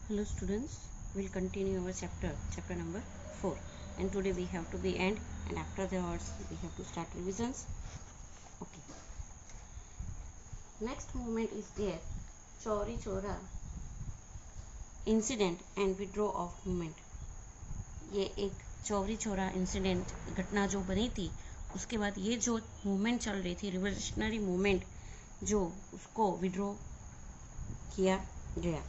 Hello students, we'll continue our chapter number 4, and today we have to be end, and after the hours we have to start revisions. Okay, next movement is there, Chauri Chora incident and withdraw of movement. ये एक Chauri Chaura incident घटना जो बनी थी, उसके बाद ये जो मूवमेंट चल रही थी, रिवोल्यूशनरी मूवमेंट, जो उसको विड्रॉ किया गया।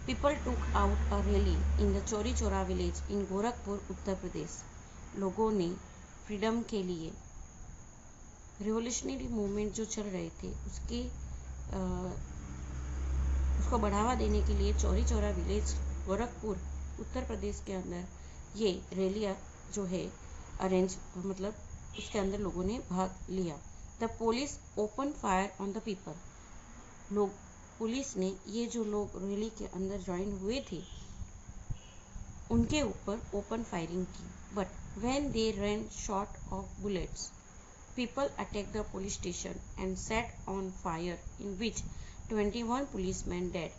People took out a rally in the Chauri Chaura village in Gorakhpur, Uttar Pradesh. लोगों ने फ्रीडम के लिए रिवोल्यूशनरी मूवमेंट जो चल रहे थे उसको बढ़ावा देने के लिए चौरी चौरा विलेज गोरखपुर उत्तर प्रदेश के अंदर ये रैलियाँ जो है अरेंज उसके अंदर लोगों ने भाग लिया। The police open fire on the people. Police ने ये जो लोग रैली के अंदर ज्वाइन हुए थे उनके ऊपर ओपन फायरिंग की। But when they ran shot of bullets, people attacked the police station and set on fire, in which 21 policemen dead.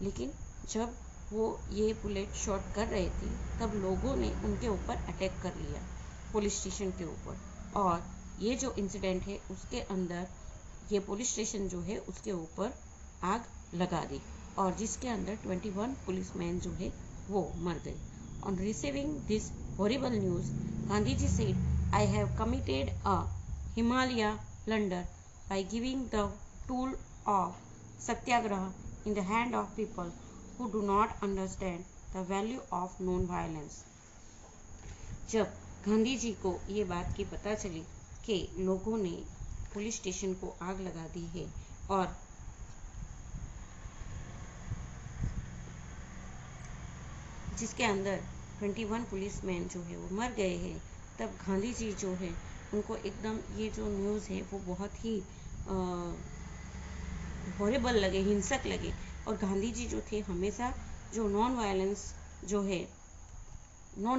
लेकिन जब वो ये बुलेट शॉट कर रहे थे तब लोगों ने उनके ऊपर अटैक कर लिया, पुलिस स्टेशन के ऊपर। और ये जो इंसिडेंट है उसके अंदर ये पुलिस स्टेशन जो है उसके ऊपर आग लगा दी, और जिसके अंदर 21 पुलिसमैन जो है वो मर गए। On receiving this horrible news, Gandhi ji said, I have committed a Himalaya blunder by giving the tool of satyagraha in the hand of people who do not understand the value of non-violence. जब गांधी जी को ये बात की पता चली कि लोगों ने पुलिस स्टेशन को आग लगा दी है और जिसके अंदर 21 पुलिसमैन जो है वो मर गए हैं, तब गांधी जी जो है उनको एकदम ये जो न्यूज़ है वो बहुत ही हॉरिबल लगे, हिंसक लगे। और गांधी जी जो थे हमेशा जो नॉन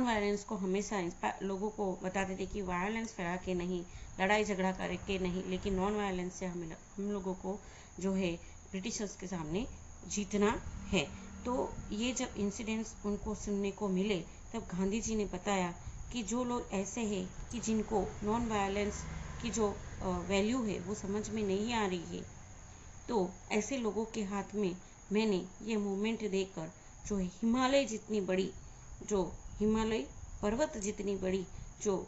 वायलेंस को हमेशा लोगों को बताते थे कि वायलेंस फैला के नहीं, लड़ाई झगड़ा करके नहीं, लेकिन नॉन वायलेंस से हम लोगों को जो है ब्रिटिशर्स के सामने जीतना है। तो ये जब इंसिडेंट्स उनको सुनने को मिले तब गांधी जी ने बताया कि जो लोग ऐसे हैं कि जिनको नॉन वायलेंस की जो वैल्यू है वो समझ में नहीं आ रही है, तो ऐसे लोगों के हाथ में मैंने ये मूवमेंट देकर जो हिमालय पर्वत जितनी बड़ी जो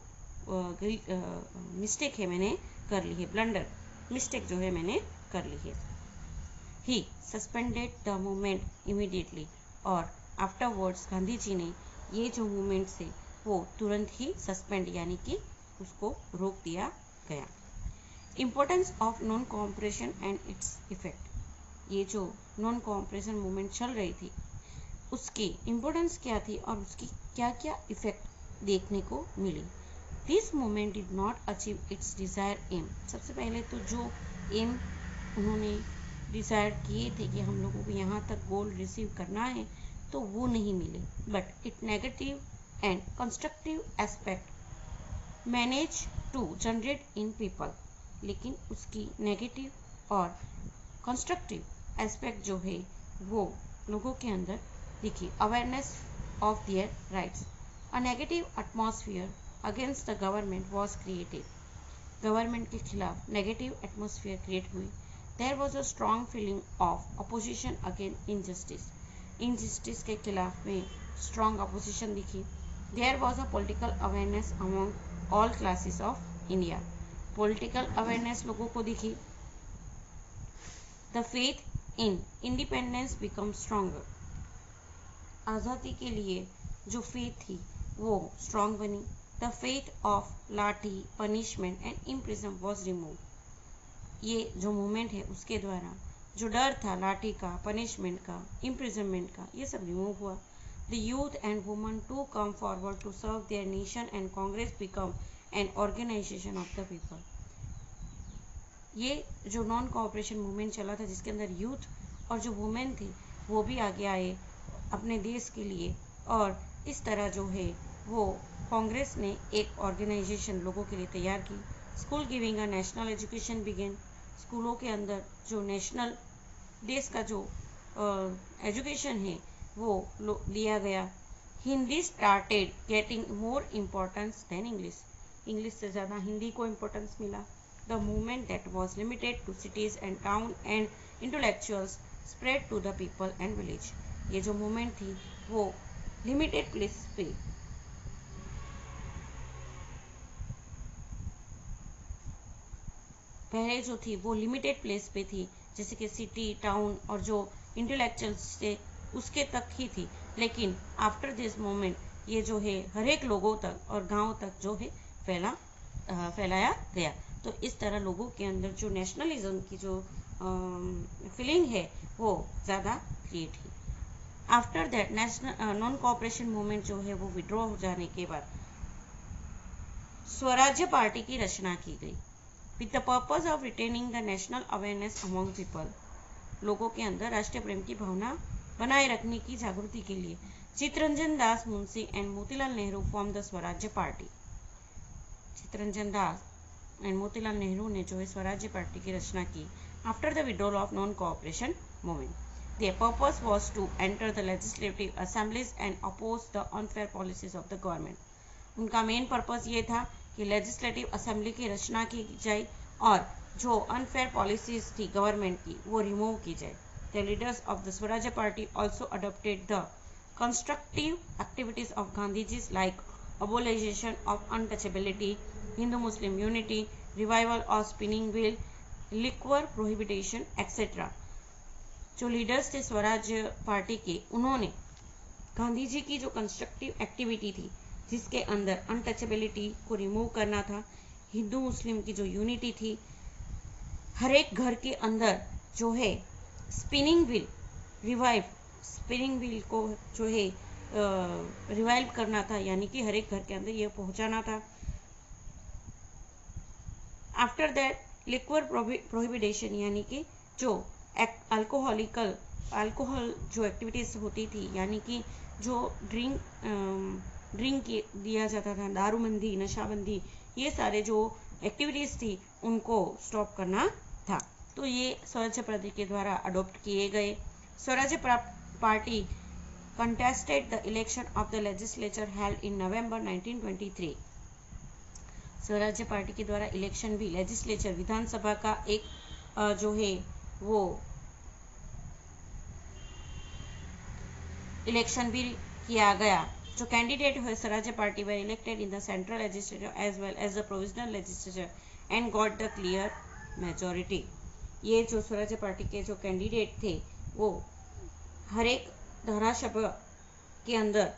मिस्टेक है मैंने कर ली है, ब्लंडर मिस्टेक जो है मैंने कर ली है। ही सस्पेंडेड द मूवमेंट इमीडिएटली, और आफ्टरवर्ड्स गांधी जी ने ये जो मूवमेंट से वो तुरंत ही सस्पेंड यानी कि उसको रोक दिया गया। Importance of non cooperation and its effect. ये जो नॉन कोऑपरेशन मूवमेंट चल रही थी उसकी इम्पोर्टेंस क्या थी और उसकी क्या क्या इफेक्ट देखने को मिली। This movement did not achieve its desire aim. सबसे पहले तो जो एम उन्होंने डिसाइड किए थे कि हम लोगों को यहाँ तक गोल रिसीव करना है, तो वो नहीं मिले। But it negative and constructive aspect manage to generate in people। लेकिन उसकी नेगेटिव और कंस्ट्रक्टिव एस्पेक्ट जो है वो लोगों के अंदर दिखी। Awareness of their rights. A negative atmosphere against the government was created. Government के खिलाफ नेगेटिव एटमॉस्फेयर क्रिएट हुई। There was a strong feeling of opposition against injustice. Injustice के खिलाफ में स्ट्रॉन्ग अपोजिशन दिखी। There was a political awareness among all classes of India। Political awareness लोगों को दिखी। The faith in independence become stronger। आज़ादी के लिए जो faith थी वो strong बनी। The faith of लाठी, punishment and imprisonment was removed। ये जो मूवमेंट है उसके द्वारा जो डर था लाठी का, पनिशमेंट का, imprisonment का, ये सब रिमूव हुआ। The youth and women too come forward to serve their nation and Congress become an organization of the people। ये जो नॉन कोऑपरेशन मूवमेंट चला था जिसके अंदर यूथ और जो वुमेन थे वो भी आगे आए अपने देश के लिए, और इस तरह जो है वो कांग्रेस ने एक ऑर्गेनाइजेशन लोगों के लिए तैयार की। School giving a national education begin. स्कूलों के अंदर जो नेशनल देश का जो एजुकेशन है वो लिया गया। Hindi started getting more importance than English, English से ज़्यादा हिंदी को इम्पोर्टेंस मिला। The movement that was limited to cities and town and intellectuals spread to the people and village, ये जो मूवमेंट थी वो लिमिटेड प्लेस पे पहले जो थी वो लिमिटेड प्लेस पे थी, जैसे कि सिटी टाउन और जो इंटेलेक्चुअल्स थे उसके तक ही थी, लेकिन आफ्टर दिस मोमेंट ये जो है हर एक लोगों तक और गांव तक जो है फैलाया गया। तो इस तरह लोगों के अंदर जो नेशनलिज्म की जो फीलिंग है वो ज़्यादा क्रिएट हुई। After that national non cooperation movement जो है वो विड्रॉ हो जाने के बाद स्वराज्य पार्टी की रचना की गई with the purpose of retaining the national awareness among people, लोगों के अंदर राष्ट्रीय प्रेम की भावना बनाए रखने की जागृति के लिए Chittaranjan Das Munshi and Motilal Nehru form the Swarajya party. Chittaranjan Das and Motilal Nehru ने जो है स्वराज्य पार्टी की रचना की after the withdrawal of non cooperation movement. Their purpose was to enter the legislative assemblies and oppose the unfair policies of the government. उनका मेन पर्पस ये था कि लेजिस्लेटिव असेंबली की रचना की जाए और जो अनफेयर पॉलिसीज थी गवर्नमेंट की वो रिमूव की जाए। The leaders of the Swarajya party also adopted the constructive activities of Gandhiji's like abolition of untouchability, Hindu Muslim unity, revival of spinning wheel, liquor प्रोहिबिटेशन etcetera. जो लीडर्स थे स्वराज्य पार्टी के, उन्होंने गांधी जी की जो कंस्ट्रक्टिव एक्टिविटी थी जिसके अंदर अनटचेबिलिटी को रिमूव करना था, हिंदू मुस्लिम की जो यूनिटी थी, हर एक घर के अंदर जो है स्पिनिंग व्हील स्पिनिंग व्हील को जो है रिवाइव करना था, यानी कि हर एक घर के अंदर ये पहुंचाना था। आफ्टर दैट लिक्वर प्रोहिबिटेशन, यानी कि जो अल्कोहल जो एक्टिविटीज होती थी, यानी कि जो ड्रिंक दिया जाता था, दारूबंदी, नशाबंदी, ये सारे जो एक्टिविटीज थी उनको स्टॉप करना था। तो ये स्वराज्य पार्टी के द्वारा अडॉप्ट किए गए। Swarajya party contested the election of the legislature held in November 1923। Swarajya party के द्वारा इलेक्शन भी लेजिस्लेचर विधानसभा का एक जो है वो इलेक्शन भी किया गया। जो कैंडिडेट हुए Swarajya party were elected in the central legislature as well as the provincial legislature and got the clear majority. ये जो स्वराज्य पार्टी के जो कैंडिडेट थे वो हर एक धारासभा के अंदर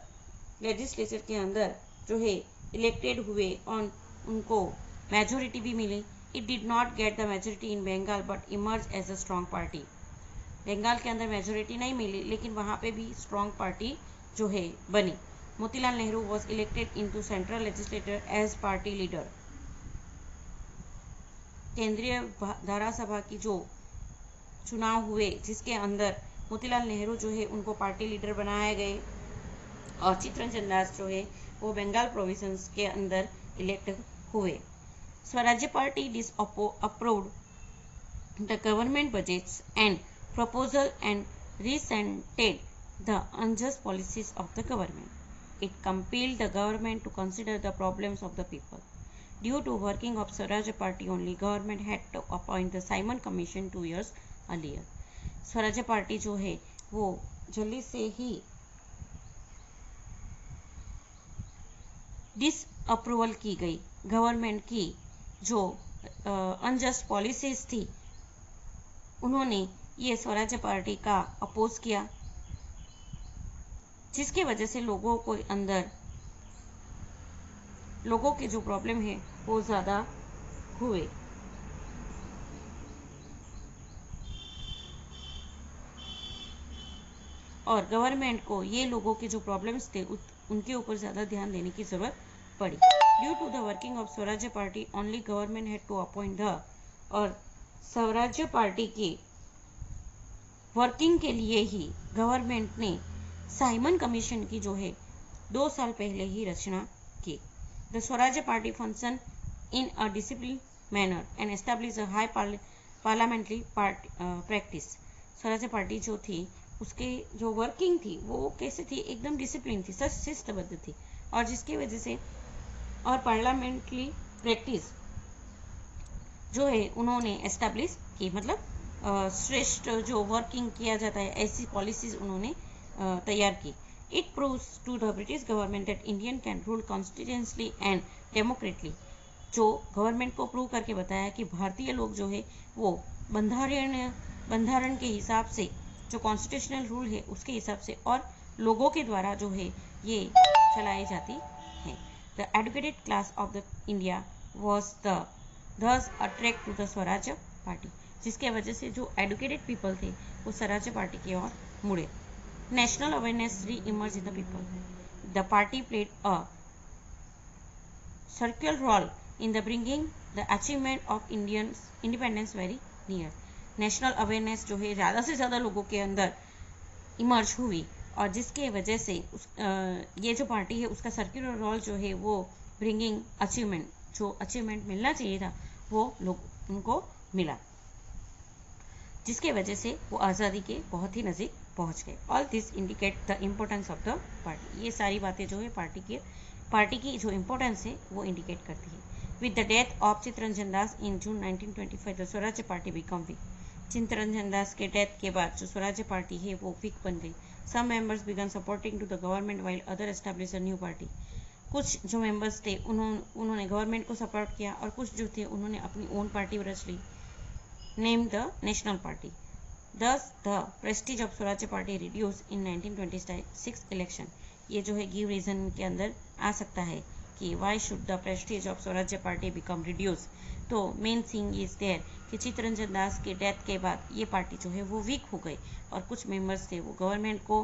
लेजिस्लेचर के अंदर जो है इलेक्टेड हुए और उनको मेजॉरिटी भी मिली। It did not get the majority in Bengal but emerge as a strong party. Bengal के अंदर मेजॉरिटी नहीं मिली, लेकिन वहां पे भी स्ट्रॉन्ग पार्टी जो है बनी। Motilal Nehru was elected into central legislator as party leader. केंद्रीय धारासभा की जो चुनाव हुए जिसके अंदर मोतीलाल नेहरू जो है उनको पार्टी लीडर बनाए गए और चित्तरंजन दास जो है वो बंगाल प्रोविंस के अंदर इलेक्ट हुए। Swarajya party disapproved the government budgets and proposal and resented the unjust policies of the government. It compelled the government to consider the problems of the people. Due to working of Swaraj Party only, government had to appoint the Simon Commission 2 years earlier. स्वराज्य party जो है वो जल्दी से ही disapproval की गई। Government की जो अनजस्ट पॉलिसीज थी उन्होंने ये स्वराज्य पार्टी का अपोज किया, जिसकी वजह से लोगों को अंदर लोगों के जो प्रॉब्लम है वो ज़्यादा हुए। और गवर्नमेंट को ये लोगों के जो प्रॉब्लम्स थे उनके ऊपर ज़्यादा ध्यान देने की ज़रूरत पड़ी। Due to the working of Swarajya party only government had to appoint the, और स्वराज्य पार्टी की वर्किंग के लिए ही गवर्नमेंट ने साइमन कमीशन की जो है 2 साल पहले ही रचना की। The Swarajya party function in a discipline manner and establish a high parliamentary practice. स्वराज्य पार्टी जो थी उसके जो वर्किंग थी वो कैसे थी, एकदम डिसिप्लिन थी, शिस्तबद्ध थी, और जिसकी वजह से और पार्लियामेंट्री प्रैक्टिस जो है उन्होंने एस्टेब्लिश की, मतलब श्रेष्ठ जो वर्किंग किया जाता है ऐसी पॉलिसीज उन्होंने तैयार की। It proves to the British government that Indian can rule constitutionally and democratically. जो गवर्नमेंट को प्रूव करके बताया कि भारतीय लोग जो है वो बंधारण के हिसाब से, जो कॉन्स्टिट्यूशनल रूल है उसके हिसाब से और लोगों के द्वारा जो है ये चलाई जाती है। The educated class of the India was thus attract to the Swarajya party, जिसके वजह से जो एडुकेटेड पीपल थे वो स्वराज्य पार्टी की ओर मुड़े। नेशनल अवेयरनेस री emerge in the people. The party played a circular role in the bringing the achievement of Indian independence very near। National awareness जो है ज़्यादा से ज़्यादा लोगों के अंदर इमर्ज हुई और जिसके वजह से ये जो पार्टी है उसका सर्कुलर रोल जो है वो ब्रिंगिंग अचीवमेंट, जो अचीवमेंट मिलना चाहिए था वो लोग उनको मिला, जिसके वजह से वो आज़ादी के बहुत ही नज़दीक पहुंच गए। All this indicate the importance of the party. ये सारी बातें जो है पार्टी की जो इम्पोर्टेंस है वो इंडिकेट करती है। With the death of Chittaranjan Das in June 1925 the Swarajya party become weak. Chittaranjan Das के डेथ के बाद जो स्वराज्य पार्टी है वो वीक बन गई। Some members began supporting to the government while other establish a new party. कुछ जो मेंबर्स थे उन्होंने गवर्नमेंट को सपोर्ट किया और कुछ जो थे उन्होंने अपनी ओन पार्टी रच ली, named the National Party. Thus, the prestige of स्वराज्य पार्टी reduced in 1926 election। ये जो है गिव रीजन के अंदर आ सकता है कि why should the prestige of स्वराज्य पार्टी become reduced। तो मेन थिंग इज देयर कि चित्तरंजन दास के डेथ के बाद ये पार्टी जो है वो वीक हो गई और कुछ मेंबर्स थे वो गवर्नमेंट को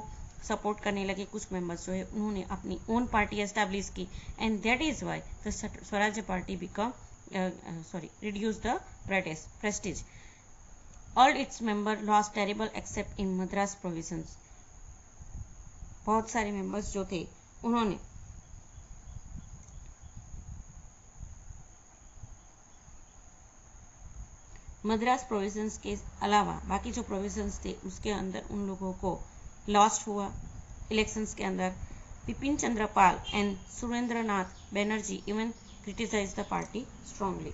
सपोर्ट करने लगे, कुछ मेंबर्स जो है उन्होंने अपनी ओन पार्टी एस्टैब्लिश की and that is why the Swarajya party become reduce the prestige। All its members lost terrible except in Madras provisions। बहुत सारे मेंबर्स जो थे उन्होंने मद्रास प्रोविजंस के अलावा बाकी जो प्रोविजंस थे उसके अंदर उन लोगों को लॉस्ट हुआ इलेक्शंस के अंदर। Bipin Chandra Pal and Surendranath Banerjee even criticise the party strongly.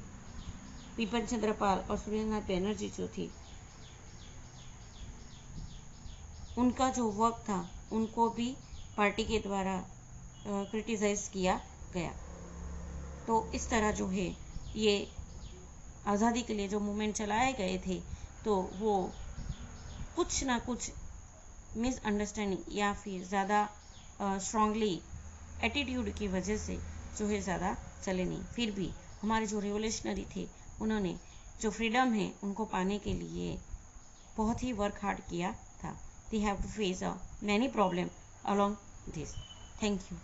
Bipin Chandra Pal और सुरेंद्रनाथ बैनर्जी जो थी उनका जो वर्क था उनको भी पार्टी के द्वारा क्रिटिसाइज किया गया। तो इस तरह जो है ये आज़ादी के लिए जो मूवमेंट चलाए गए थे तो वो कुछ ना कुछ मिसअंडरस्टैंडिंग या फिर ज़्यादा स्ट्रांगली एटीट्यूड की वजह से जो है ज़्यादा चले नहीं। फिर भी हमारे जो रिवोल्यूशनरी थे उन्होंने जो फ्रीडम है उनको पाने के लिए बहुत ही वर्क हार्ड किया था। They have to face many problem along this. Thank you.